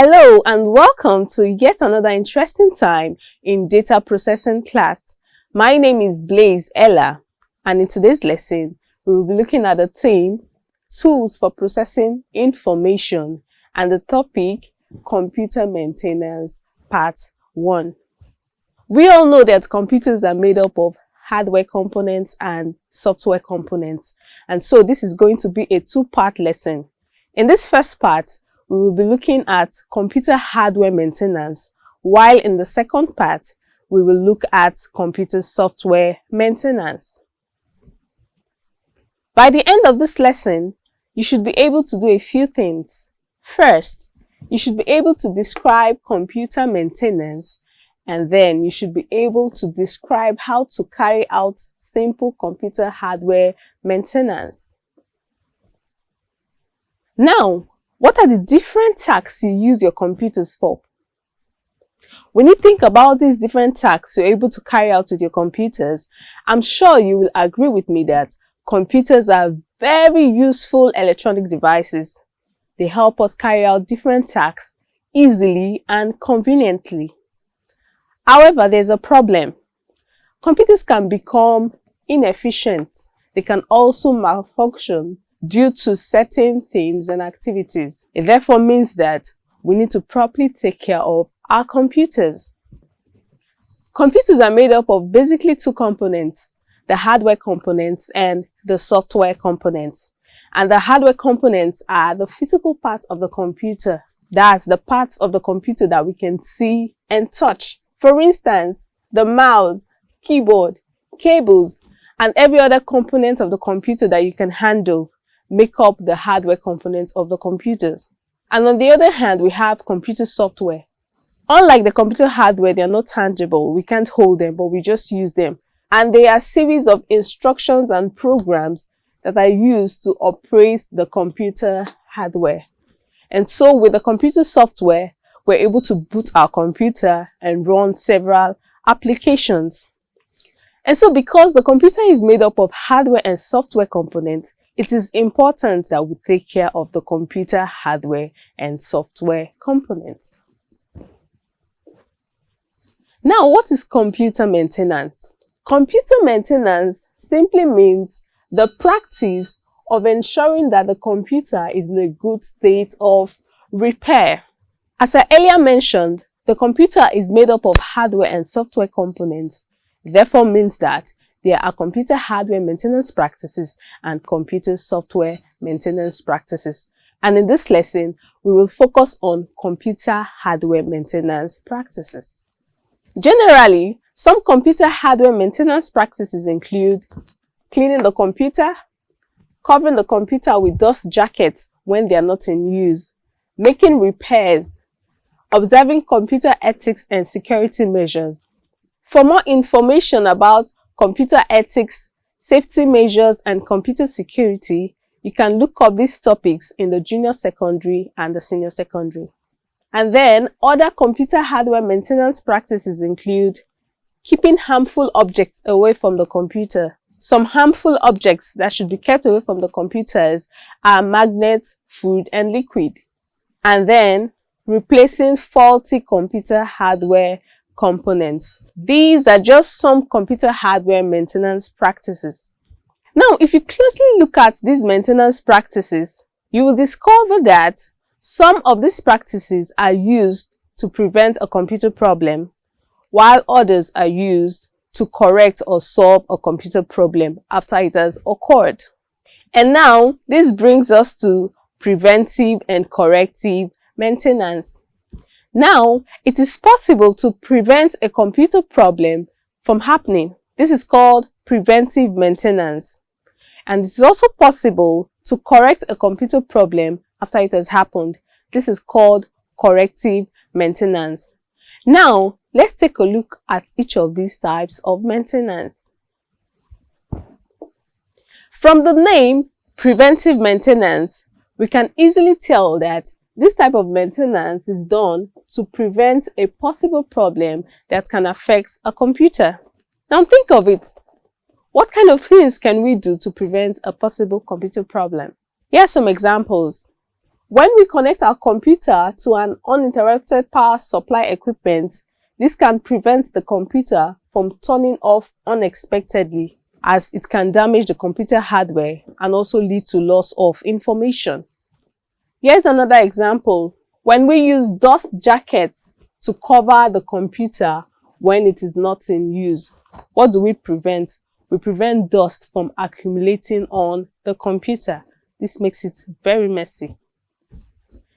Hello and welcome to yet another interesting time in data processing class. My name is Blaze Ella, and in today's lesson, we will be looking at the theme Tools for Processing Information and the topic Computer Maintenance Part 1. We all know that computers are made up of hardware components and software components, and so this is going to be a two-part lesson. In this first part, we will be looking at computer hardware maintenance, while in the second part, we will look at computer software maintenance. By the end of this lesson, you should be able to do a few things. First, you should be able to describe computer maintenance, and then you should be able to describe how to carry out simple computer hardware maintenance. Now, what are the different tasks you use your computers for? When you think about these different tasks you're able to carry out with your computers, I'm sure you will agree with me that computers are very useful electronic devices. They help us carry out different tasks easily and conveniently. However, there's a problem. Computers can become inefficient. They can also malfunction due to certain things and activities. It therefore means that we need to properly take care of our computers. Computers are made up of basically two components, the hardware components and the software components. And the hardware components are the physical parts of the computer. That's the parts of the computer that we can see and touch. For instance, the mouse, keyboard, cables, and every other component of the computer that you can handle make up the hardware components of the computers. And on the other hand, we have computer software. Unlike the computer hardware, they are not tangible. We can't hold them, but we just use them. And they are a series of instructions and programs that are used to operate the computer hardware. And so with the computer software, we're able to boot our computer and run several applications. And so because the computer is made up of hardware and software components, it is important that we take care of the computer hardware and software components. Now, what is computer maintenance? Computer maintenance simply means the practice of ensuring that the computer is in a good state of repair. As I earlier mentioned, the computer is made up of hardware and software components. It therefore means that there are computer hardware maintenance practices and computer software maintenance practices. And in this lesson, we will focus on computer hardware maintenance practices. Generally, some computer hardware maintenance practices include cleaning the computer, covering the computer with dust jackets when they are not in use, making repairs, observing computer ethics and security measures. For more information about computer ethics, safety measures, and computer security, you can look up these topics in the junior secondary and the senior secondary. And then, other computer hardware maintenance practices include keeping harmful objects away from the computer. Some harmful objects that should be kept away from the computers are magnets, food, and liquid. And then, replacing faulty computer hardware components. These are just some computer hardware maintenance practices. Now, if you closely look at these maintenance practices, you will discover that some of these practices are used to prevent a computer problem, while others are used to correct or solve a computer problem after it has occurred. And now, this brings us to preventive and corrective maintenance. Now, it is possible to prevent a computer problem from happening. This is called preventive maintenance. And it is also possible to correct a computer problem after it has happened. This is called corrective maintenance. Now, let's take a look at each of these types of maintenance. From the name preventive maintenance, we can easily tell that this type of maintenance is done to prevent a possible problem that can affect a computer. Now think of it. What kind of things can we do to prevent a possible computer problem? Here are some examples. When we connect our computer to an uninterrupted power supply equipment, this can prevent the computer from turning off unexpectedly, as it can damage the computer hardware and also lead to loss of information. Here's another example. When we use dust jackets to cover the computer when it is not in use, what do we prevent? We prevent dust from accumulating on the computer. This makes it very messy.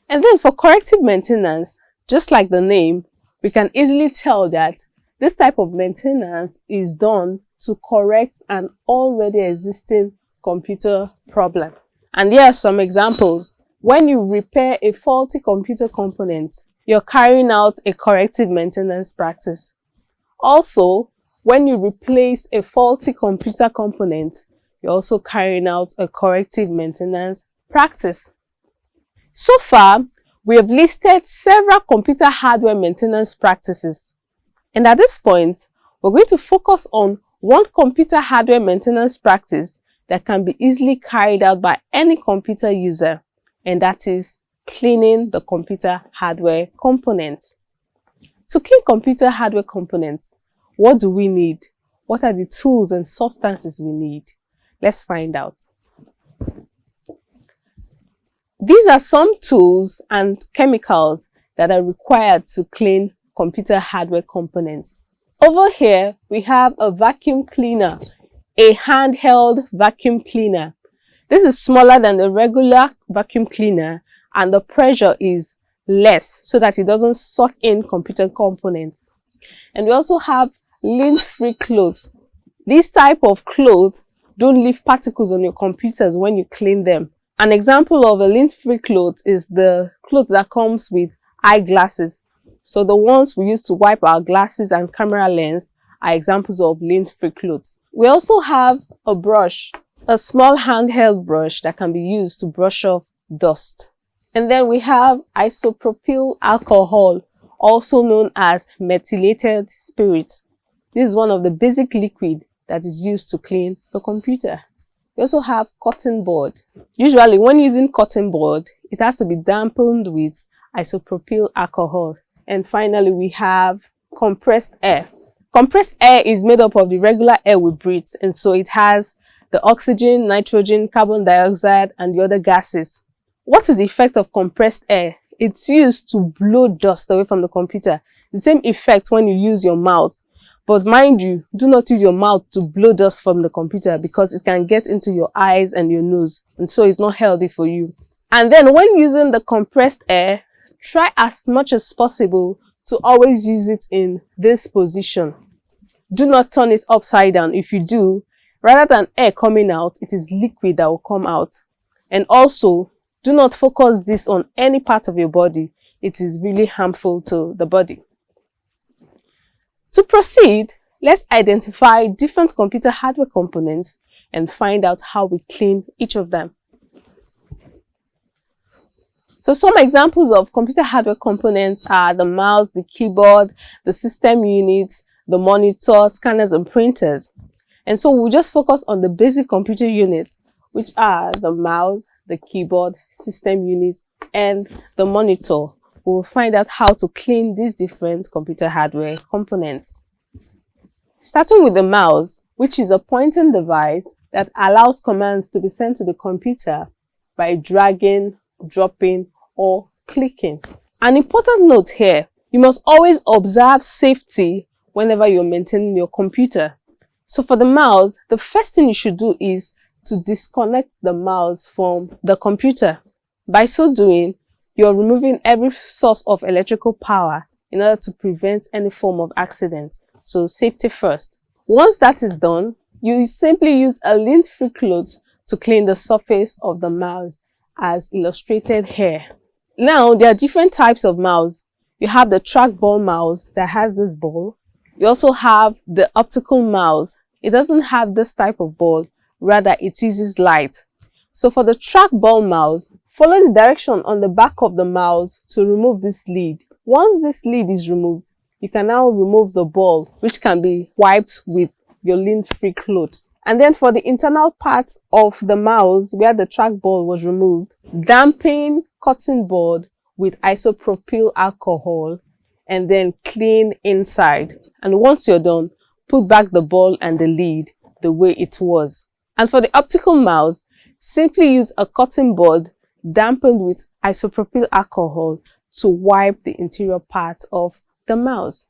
And then for corrective maintenance, just like the name, we can easily tell that this type of maintenance is done to correct an already existing computer problem. And here are some examples. When you repair a faulty computer component, you're carrying out a corrective maintenance practice. Also, when you replace a faulty computer component, you're also carrying out a corrective maintenance practice. So far, we have listed several computer hardware maintenance practices. And at this point, we're going to focus on one computer hardware maintenance practice that can be easily carried out by any computer user, and that is cleaning the computer hardware components. To clean computer hardware components, what do we need? What are the tools and substances we need? Let's find out. These are some tools and chemicals that are required to clean computer hardware components. Over here, we have a vacuum cleaner, a handheld vacuum cleaner. This is smaller than the regular vacuum cleaner and the pressure is less so that it doesn't suck in computer components. And we also have lint-free clothes. This type of clothes don't leave particles on your computers when you clean them. An example of a lint-free cloth is the cloth that comes with eyeglasses. So the ones we use to wipe our glasses and camera lens are examples of lint-free clothes. We also have a brush, a small handheld brush that can be used to brush off dust. And then we have isopropyl alcohol, also known as methylated spirit. This is one of the basic liquid that is used to clean the computer. We also have cotton board. Usually when using cotton board, it has to be dampened with isopropyl alcohol. And finally, we have compressed air. Compressed air is made up of the regular air we breathe, and so it has the oxygen, nitrogen, carbon dioxide, and the other gases. What is the effect of compressed air? It's used to blow dust away from the computer. The same effect when you use your mouth. But mind you, do not use your mouth to blow dust from the computer because it can get into your eyes and your nose, and so it's not healthy for you. And then when using the compressed air, try as much as possible to always use it in this position. Do not turn it upside down. If you do, rather than air coming out, it is liquid that will come out. And also, do not focus this on any part of your body. It is really harmful to the body. To proceed, let's identify different computer hardware components and find out how we clean each of them. So some examples of computer hardware components are the mouse, the keyboard, the system units, the monitor, scanners, and printers. And so we'll just focus on the basic computer units, which are the mouse, the keyboard, system units, and the monitor. We'll find out how to clean these different computer hardware components. Starting with the mouse, which is a pointing device that allows commands to be sent to the computer by dragging, dropping, or clicking. An important note here, you must always observe safety whenever you're maintaining your computer. So for the mouse, the first thing you should do is to disconnect the mouse from the computer. By so doing, you're removing every source of electrical power in order to prevent any form of accident. So safety first. Once that is done, you simply use a lint-free cloth to clean the surface of the mouse as illustrated here. Now, there are different types of mouse. You have the trackball mouse that has this ball. You also have the optical mouse. It doesn't have this type of ball, rather it uses light. So for the trackball mouse, follow the direction on the back of the mouse to remove this lead. Once this lead is removed, you can now remove the ball, which can be wiped with your lint-free cloth. And then for the internal parts of the mouse where the trackball was removed, dampen cotton board with isopropyl alcohol and then clean inside. And once you're done, put back the ball and the lid the way it was. And for the optical mouse, simply use a cotton board dampened with isopropyl alcohol to wipe the interior part of the mouse.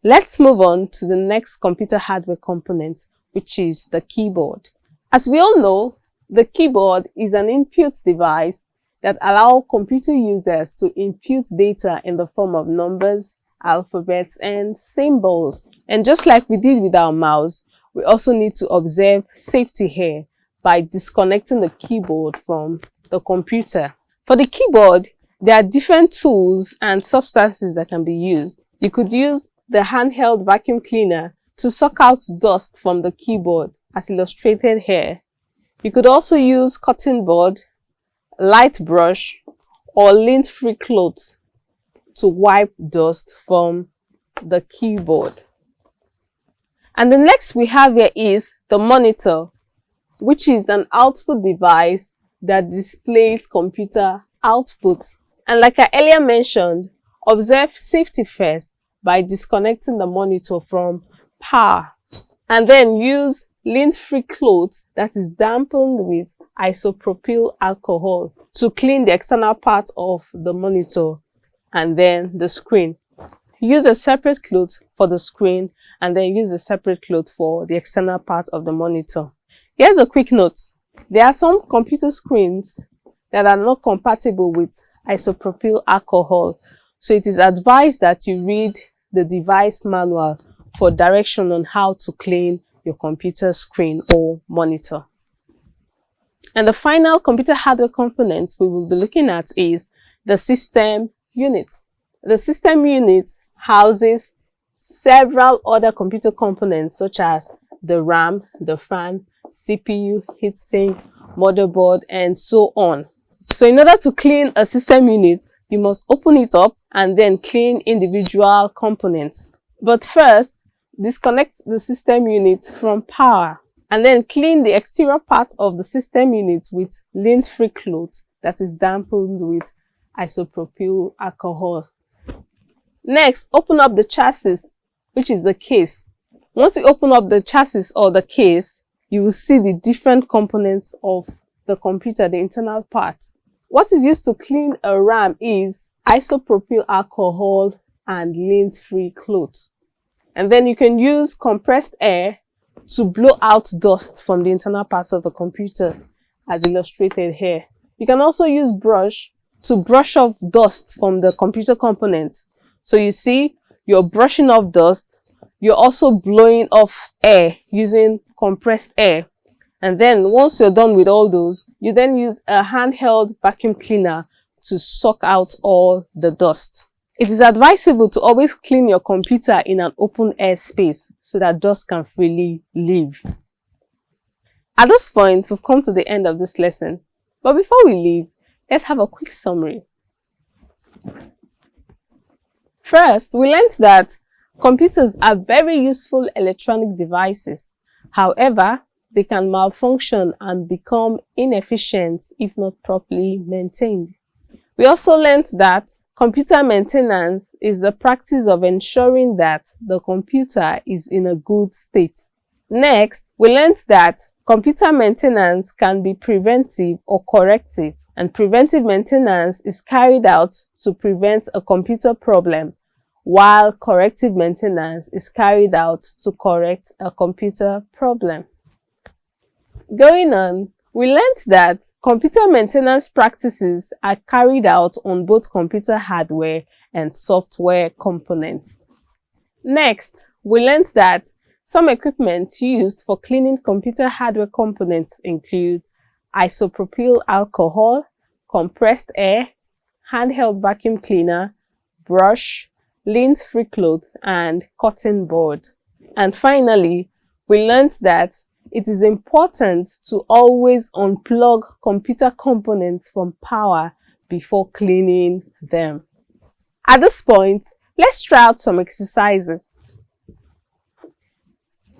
Let's move on to the next computer hardware component, which is the keyboard. As we all know, the keyboard is an input device that allows computer users to input data in the form of numbers, alphabets, and symbols. And just like we did with our mouse, we also need to observe safety here by disconnecting the keyboard from the computer. For the keyboard, there are different tools and substances that can be used. You could use the handheld vacuum cleaner to suck out dust from the keyboard, as illustrated here. You could also use cotton board, light brush, or lint-free cloth to wipe dust from the keyboard. And the next we have here is the monitor, which is an output device that displays computer output. And like I earlier mentioned, observe safety first by disconnecting the monitor from power, and then use lint-free cloth that is dampened with isopropyl alcohol to clean the external part of the monitor and then the screen. Use a separate cloth for the screen and then use a separate cloth for the external part of the monitor. Here's a quick note. There are some computer screens that are not compatible with isopropyl alcohol, so it is advised that you read the device manual for direction on how to clean your computer screen or monitor. And the final computer hardware component we will be looking at is the system unit. The system unit houses several other computer components such as the RAM, the fan, CPU, heatsink, motherboard, and so on. So in order to clean a system unit, you must open it up and then clean individual components. But first, disconnect the system unit from power and then clean the exterior part of the system unit with lint-free cloth that is dampened with isopropyl alcohol. Next, open up the chassis, which is the case. Once you open up the chassis or the case, you will see the different components of the computer, the internal parts. What is used to clean a RAM is isopropyl alcohol and lint-free cloth. And then you can use compressed air to blow out dust from the internal parts of the computer, as illustrated here. You can also use brush to brush off dust from the computer components. So you see, you're brushing off dust, you're also blowing off air using compressed air. And then once you're done with all those, you then use a handheld vacuum cleaner to suck out all the dust. It is advisable to always clean your computer in an open air space so that dust can freely leave. At this point, we've come to the end of this lesson. But before we leave, let's have a quick summary. First, we learned that computers are very useful electronic devices. However, they can malfunction and become inefficient if not properly maintained. We also learned that computer maintenance is the practice of ensuring that the computer is in a good state. Next, we learned that computer maintenance can be preventive or corrective, and preventive maintenance is carried out to prevent a computer problem, while corrective maintenance is carried out to correct a computer problem. Going on, we learned that computer maintenance practices are carried out on both computer hardware and software components. Next, we learned that some equipment used for cleaning computer hardware components include isopropyl alcohol, compressed air, handheld vacuum cleaner, brush, lint-free cloth, and cotton board. And finally, we learned that it is important to always unplug computer components from power before cleaning them. At this point, let's try out some exercises.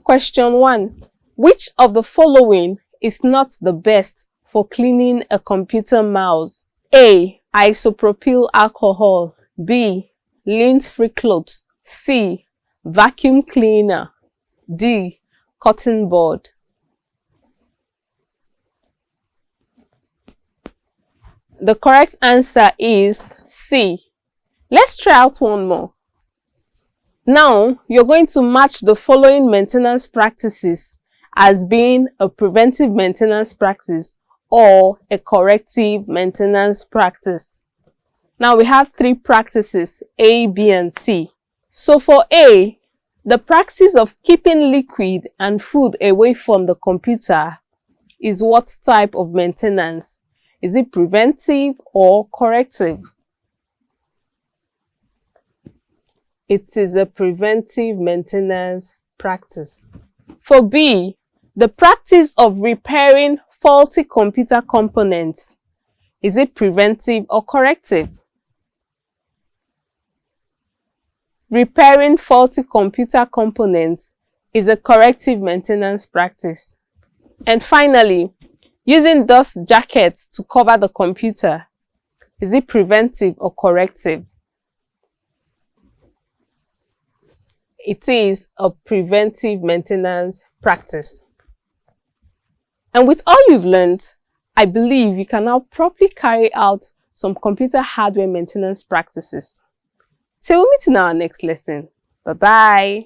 Question 1. Which of the following is not the best for cleaning a computer mouse? A. Isopropyl alcohol. B. Lint-free cloth. C. Vacuum cleaner. D. Cotton board. The correct answer is C. Let's try out one more. Now, you're going to match the following maintenance practices as being a preventive maintenance practice or a corrective maintenance practice. Now, we have three practices, A, B, and C. So for A, the practice of keeping liquid and food away from the computer is what type of maintenance? Is it preventive or corrective? It is a preventive maintenance practice. For B, the practice of repairing faulty computer components, is it preventive or corrective? Repairing faulty computer components is a corrective maintenance practice. And finally, using dust jackets to cover the computer, is it preventive or corrective? It is a preventive maintenance practice. And with all you've learned, I believe you can now properly carry out some computer hardware maintenance practices. Till we meet in our next lesson. Bye-bye.